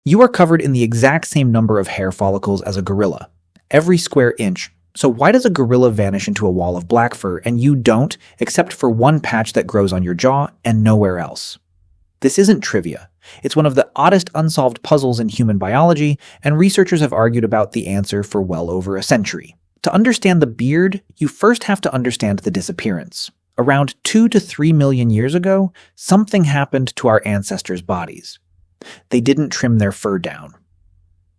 You are covered in the exact same number of hair follicles as a gorilla, every square inch. So why does a gorilla vanish into a wall of black fur and you don't, except for one patch that grows on your jaw and nowhere else? This isn't trivia. It's one of the oddest unsolved puzzles in human biology, and researchers have argued about the answer for well over a century. To understand the beard, you first have to understand the disappearance. Around 2 to 3 million years ago, something happened to our ancestors' bodies. They didn't trim their fur down.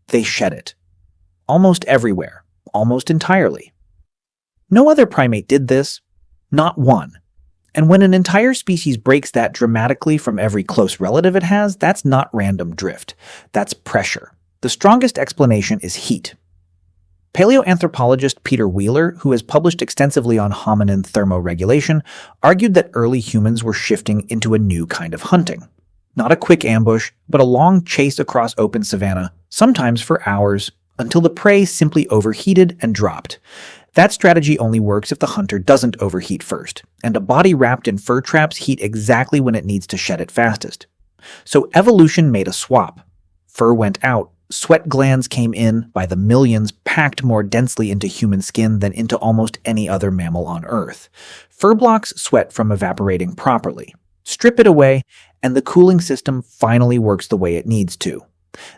They shed it. Almost everywhere. Almost entirely. No other primate did this. Not one. And when an entire species breaks that dramatically from every close relative it has, that's not random drift. That's pressure. The strongest explanation is heat. Paleoanthropologist Peter Wheeler, who has published extensively on hominin thermoregulation, argued that early humans were shifting into a new kind of hunting. Not a quick ambush, but a long chase across open savanna, sometimes for hours, until the prey simply overheated and dropped. That strategy only works if the hunter doesn't overheat first, and a body wrapped in fur traps heat exactly when it needs to shed it fastest. So evolution made a swap. Fur went out, sweat glands came in by the millions, packed more densely into human skin than into almost any other mammal on Earth. Fur blocks sweat from evaporating properly. Strip it away, and the cooling system finally works the way it needs to.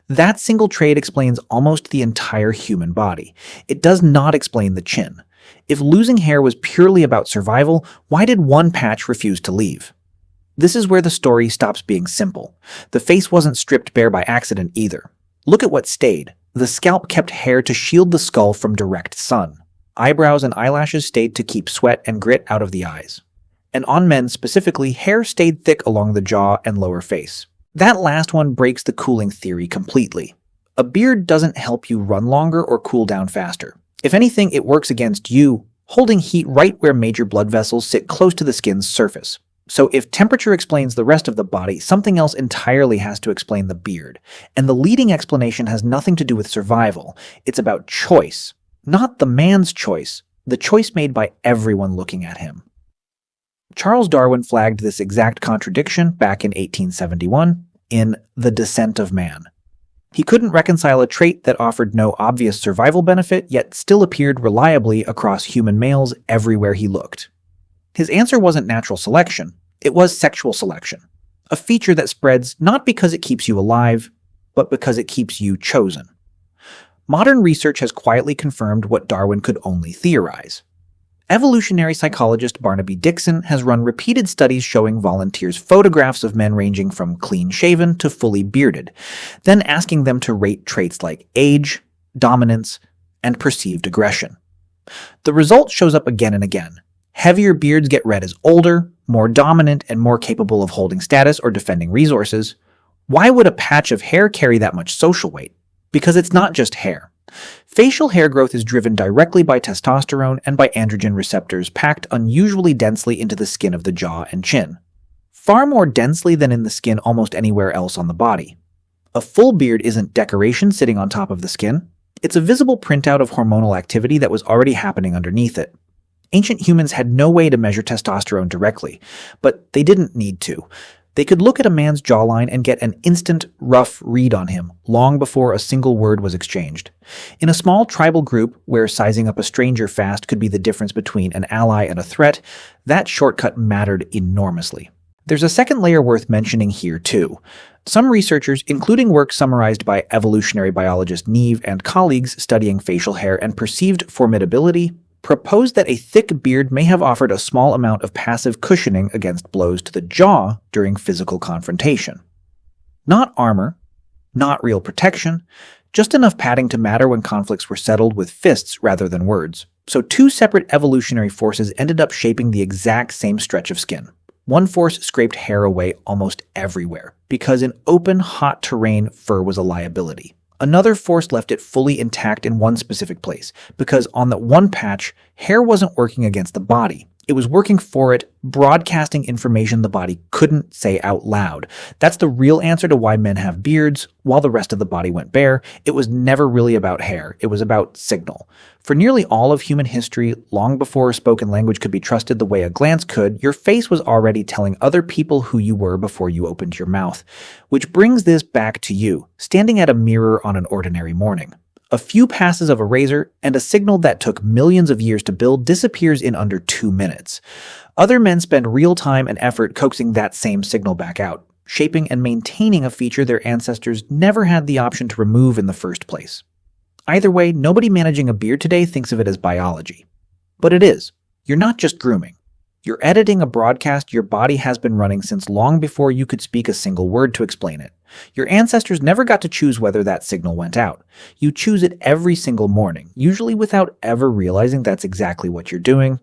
That single trait explains almost the entire human body. It does not explain the chin. If losing hair was purely about survival, why did one patch refuse to leave? This is where the story stops being simple. The face wasn't stripped bare by accident either. Look at what stayed. The scalp kept hair to shield the skull from direct sun. Eyebrows and eyelashes stayed to keep sweat and grit out of the eyes. And on men specifically, hair stayed thick along the jaw and lower face. That last one breaks the cooling theory completely. A beard doesn't help you run longer or cool down faster. If anything, it works against you, holding heat right where major blood vessels sit close to the skin's surface. So if temperature explains the rest of the body, something else entirely has to explain the beard. And the leading explanation has nothing to do with survival. It's about choice. Not the man's choice, the choice made by everyone looking at him. Charles Darwin flagged this exact contradiction back in 1871 in The Descent of Man. He couldn't reconcile a trait that offered no obvious survival benefit yet still appeared reliably across human males everywhere he looked. His answer wasn't natural selection, it was sexual selection, a feature that spreads not because it keeps you alive, but because it keeps you chosen. Modern research has quietly confirmed what Darwin could only theorize. Evolutionary psychologist Barnaby Dixson has run repeated studies showing volunteers photographs of men ranging from clean-shaven to fully bearded, then asking them to rate traits like age, dominance, and perceived aggression. The result shows up again and again. Heavier beards get read as older, more dominant, and more capable of holding status or defending resources. Why would a patch of hair carry that much social weight? Because it's not just hair. Facial hair growth is driven directly by testosterone and by androgen receptors packed unusually densely into the skin of the jaw and chin. Far more densely than in the skin almost anywhere else on the body. A full beard isn't decoration sitting on top of the skin. It's a visible printout of hormonal activity that was already happening underneath it. Ancient humans had no way to measure testosterone directly, but they didn't need to. They could look at a man's jawline and get an instant, rough read on him, long before a single word was exchanged. In a small tribal group, where sizing up a stranger fast could be the difference between an ally and a threat, that shortcut mattered enormously. There's a second layer worth mentioning here, too. Some researchers, including work summarized by evolutionary biologist Niamh and colleagues studying facial hair and perceived formidability, proposed that a thick beard may have offered a small amount of passive cushioning against blows to the jaw during physical confrontation. Not armor, not real protection, just enough padding to matter when conflicts were settled with fists rather than words. So two separate evolutionary forces ended up shaping the exact same stretch of skin. One force scraped hair away almost everywhere, because in open, hot terrain, fur was a liability. Another force left it fully intact in one specific place, because on that one patch, hair wasn't working against the body, It was working for it, broadcasting information the body couldn't say out loud. That's the real answer to why men have beards while the rest of the body went bare. It was never really about hair. It was about signal. For nearly all of human history, long before spoken language could be trusted the way a glance could, your face was already telling other people who you were before you opened your mouth. Which brings this back to you, standing at a mirror on an ordinary morning. A few passes of a razor, and a signal that took millions of years to build disappears in under 2 minutes. Other men spend real time and effort coaxing that same signal back out, shaping and maintaining a feature their ancestors never had the option to remove in the first place. Either way, nobody managing a beard today thinks of it as biology. But it is. You're not just grooming. You're editing a broadcast your body has been running since long before you could speak a single word to explain it. Your ancestors never got to choose whether that signal went out. You choose it every single morning, usually without ever realizing that's exactly what you're doing,